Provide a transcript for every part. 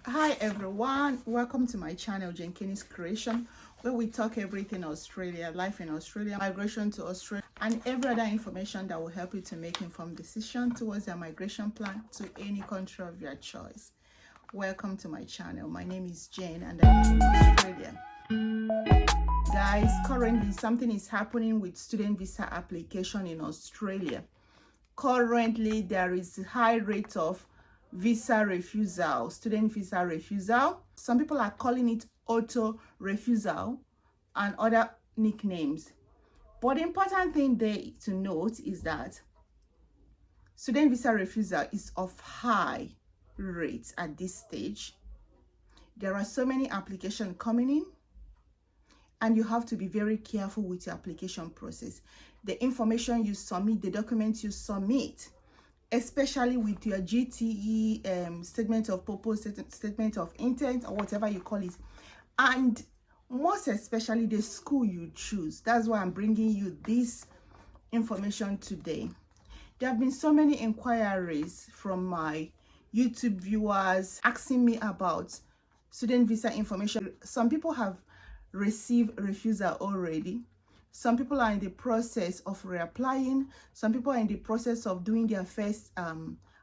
Hi everyone, welcome to my channel Jenkins Creation, where we talk everything Australia, life in Australia, migration to Australia, and every other information that will help you to make informed decision towards your migration plan to any country of your choice. Welcome to my channel. My name is Jane and I'm in Australia. Guys, currently something is happening with student visa application in Australia. Currently there is a high rate of visa refusal, student visa refusal. Some people are calling it auto refusal and other nicknames. But the important thing there to note is that student visa refusal is of high rates at this stage. There are so many applications coming in, and you have to be very careful with your application process. The information you submit, the documents you submit, especially with your GTE statement of purpose, statement of intent, or whatever you call it, and most especially the school you choose. That's why I'm bringing you this information today. There have been so many inquiries from my YouTube viewers asking me about student visa information. Some people have received refusal already. Some people are in the process of reapplying. Some people are in the process of doing their first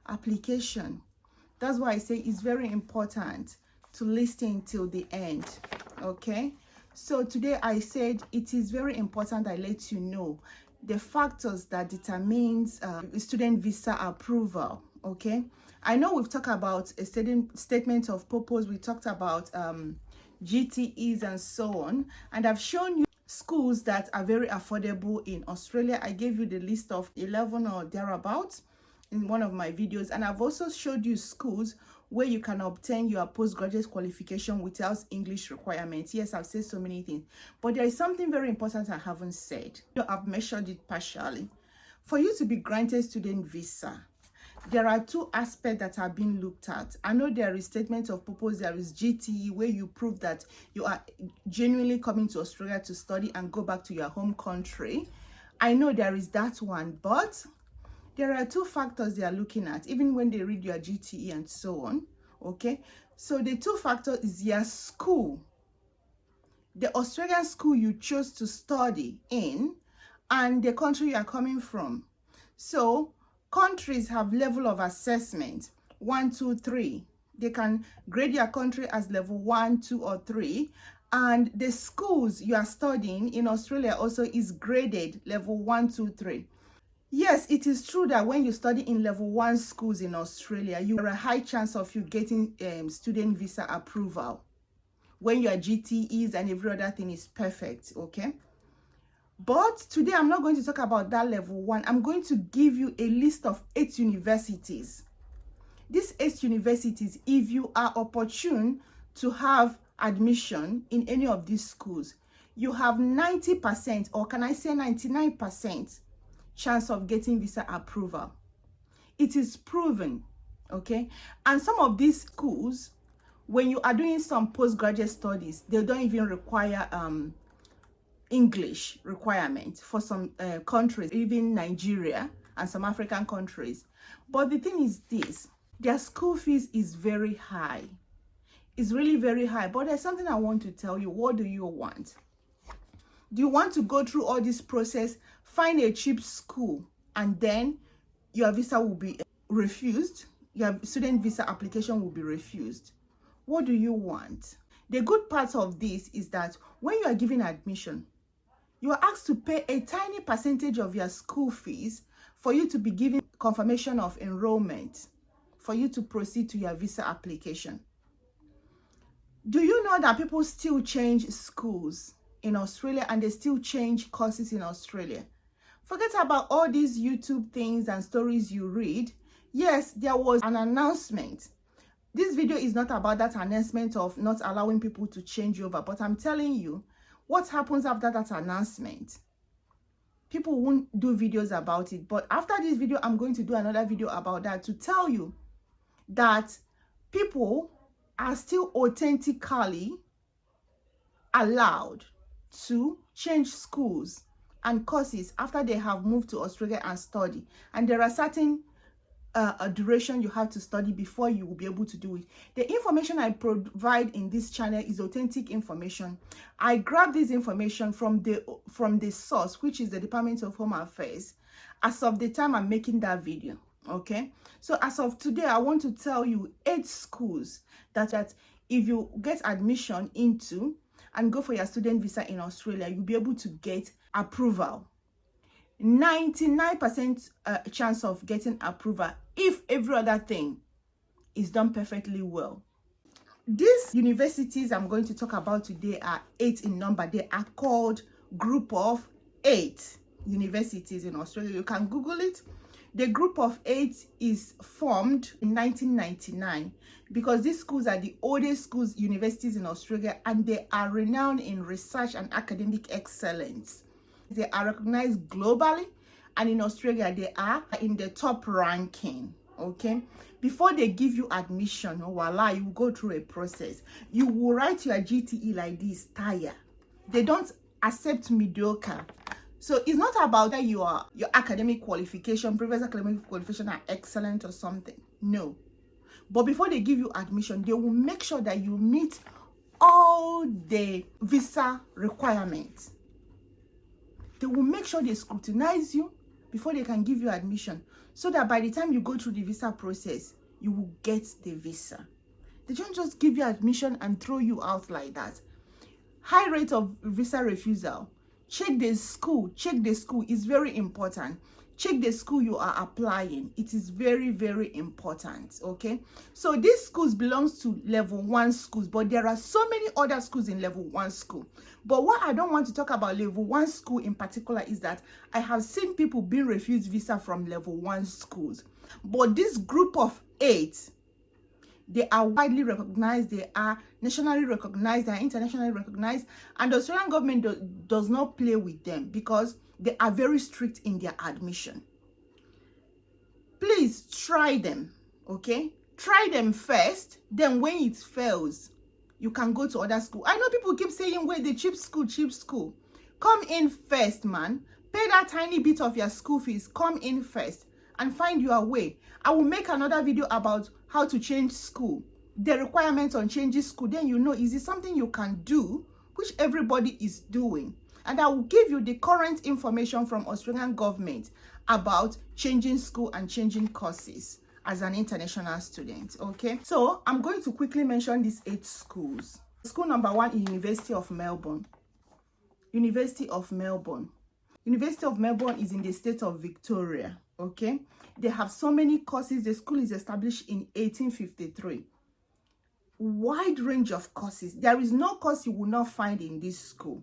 application. That's why I say it's very important to listen till the end. Okay, so today I said it is very important I let you know the factors that determines student visa approval. Okay, I know we've talked about a statement of purpose. We talked about GTEs and so on, and I've shown you schools that are very affordable in Australia. I gave you the list of 11 or thereabouts in one of my videos, and I've also showed you schools where you can obtain your postgraduate qualification without English requirements. Yes, I've said so many things, but there is something very important I haven't said. I've measured it partially. For you to be granted student visa, there are two aspects that are being looked at. I know there is statement of purpose, there is GTE, where you prove that you are genuinely coming to Australia to study and go back to your home country. I know there is that one, but there are two factors they are looking at, even when they read your GTE and so on. Okay, so the two factors is your school, the Australian school you chose to study in, and the country you are coming from. So countries have level of assessment 1, 2, 3. They can grade your country as level 1, 2, or 3, and the schools you are studying in Australia also is graded level 1, 2, 3. Yes, it is true that when you study in level 1 schools in Australia, you have a high chance of you getting student visa approval when your GTEs and every other thing is perfect. Okay, but today I'm not going to talk about that level 1. I'm going to give you a list of 8 universities. These 8 universities, if you are opportune to have admission in any of these schools, you have 90%, or can I say 99% chance of getting visa approval. It is proven. Okay, and some of these schools, when you are doing some postgraduate studies, they don't even require English requirement for some countries, even Nigeria and some African countries. But the thing is this, their school fees is very high. It's really very high. But there's something I want to tell you. What do you want? Do you want to go through all this process, find a cheap school, and then your visa will be refused? Your student visa application will be refused. What do you want? The good part of this is that when you are given admission, you are asked to pay a tiny percentage of your school fees for you to be given confirmation of enrollment, for you to proceed to your visa application. Do you know that people still change schools in Australia, and they still change courses in Australia? Forget about all these YouTube things and stories you read. Yes, there was an announcement. This video is not about that announcement of not allowing people to change over, but I'm telling you what happens after that announcement. People won't do videos about it, but after this video, I'm going to do another video about that to tell you that people are still authentically allowed to change schools and courses after they have moved to Australia and study. And there are certain a duration you have to study before you will be able to do it. The information I provide in this channel is authentic information. I grab this information from the source, which is the Department of Home Affairs, as of the time I'm making that video. Okay, so as of today, I want to tell you 8 schools that if you get admission into and go for your student visa in Australia, you'll be able to get approval. 99% chance of getting approval if every other thing is done perfectly well. These universities I'm going to talk about today are 8 in number. They are called Group of 8 universities in Australia. You can Google it. The Group of 8 is formed in 1999 because these schools are the oldest schools, universities in Australia, and they are renowned in research and academic excellence. They are recognized globally, and in Australia they are in the top ranking. Okay, before they give you admission, voila, you go through a process. You will write your GTE like this, tire. They don't accept mediocre. So it's not about that your academic qualification, previous academic qualification are excellent or something. No, but before they give you admission, they will make sure that you meet all the visa requirements. They will make sure they scrutinize you before they can give you admission, so that by the time you go through the visa process, you will get the visa. They don't just give you admission and throw you out like that. High rate of visa refusal. Check the school. Check the school is very important. Check the school you are applying. It is very, very important. Okay, so these schools belongs to level 1 schools, but there are so many other schools in level 1 school. But what I don't want to talk about level 1 school in particular is that I have seen people being refused visa from level 1 schools. But this Group of 8, they are widely recognized, they are nationally recognized, they are internationally recognized, and the Australian government does not play with them because they are very strict in their admission. Please try them, okay? Try them first, then when it fails, you can go to other school. I know people keep saying, wait, the cheap school. Come in first, man. Pay that tiny bit of your school fees. Come in first and find your way. I will make another video about how to change school, the requirements on changing school. Then you know, is it something you can do, which everybody is doing? And I will give you the current information from Australian government about changing school and changing courses as an international student. Okay, so I'm going to quickly mention these 8 schools. School number 1 is University of Melbourne. University of Melbourne. University of Melbourne is in the state of Victoria. Okay, they have so many courses. The school is established in 1853. Wide range of courses. There is no course you will not find in this school.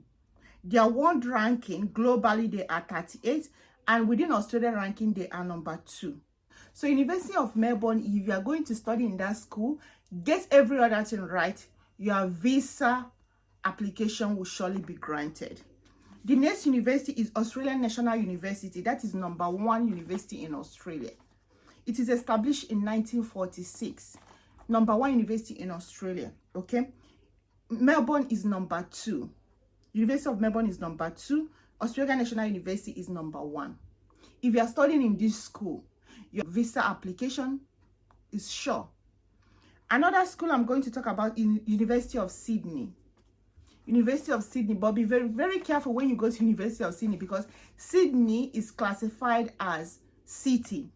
Their world ranking globally, they are 38, and within Australian ranking, they are number 2. So University of Melbourne, if you are going to study in that school, get every other thing right, your visa application will surely be granted. The next university is Australian National University. That is number 1 university in Australia. It is established in 1946. Number 1 university in Australia. Okay, Melbourne is number 2. University of Melbourne is number 2. Australian National University is number 1. If you are studying in this school, your visa application is sure. Another school I'm going to talk about is University of Sydney. University of Sydney, but be very, very careful when you go to University of Sydney because Sydney is classified as city.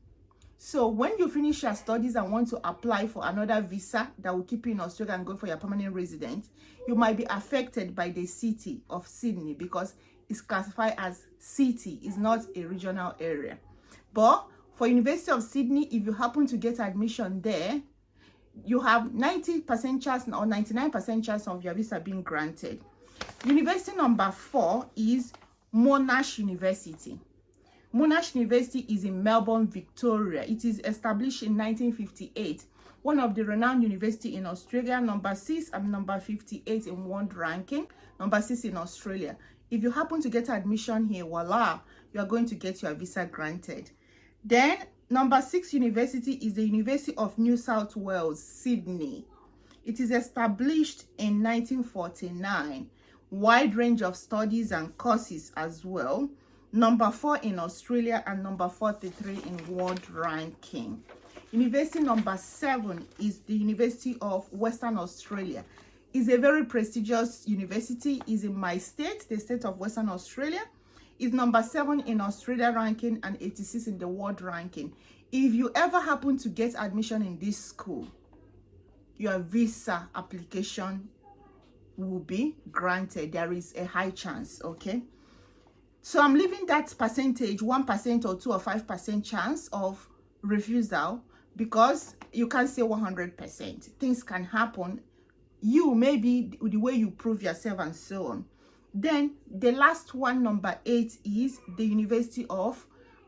So when you finish your studies and want to apply for another visa that will keep you in Australia and go for your permanent residence, you might be affected by the city of Sydney because it's classified as city, it's not a regional area. But for University of Sydney, if you happen to get admission there, you have 90% chance or 99% chance of your visa being granted. University number 4 is Monash University. Monash University is in Melbourne, Victoria. It is established in 1958. One of the renowned university in Australia, number 6 and number 58 in world ranking, number 6 in Australia. If you happen to get admission here, voila, you are going to get your visa granted. Then number 6 university is the University of New South Wales, Sydney. It is established in 1949. Wide range of studies and courses as well. Number 4 in Australia and number 43 in world ranking. University number 7 is the University of Western Australia. It's a very prestigious university. It's in my state, the state of Western Australia. It's number 7 in Australia ranking and 86 in the world ranking. If you ever happen to get admission in this school, your visa application will be granted. There is a high chance, okay? So I'm leaving that percentage, 1% or 2 or 5% chance of refusal, because you can't say 100%. Things can happen. You, maybe the way you prove yourself and so on. Then the last one, number 8, is the University of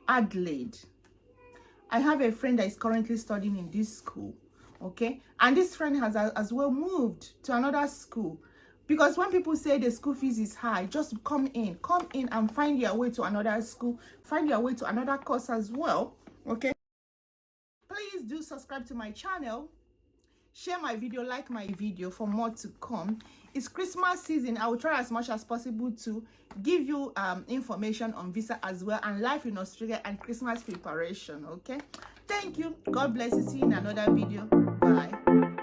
Adelaide. I have a friend that is currently studying in this school, okay? And this friend has as well moved to another school. Because when people say the school fees is high, just come in and find your way to another school, find your way to another course as well, okay? Please do subscribe to my channel, share my video, like my video for more to come. It's Christmas season. I will try as much as possible to give you information on visa as well, and life in Australia and Christmas preparation, okay? Thank you. God bless you. See you in another video. Bye.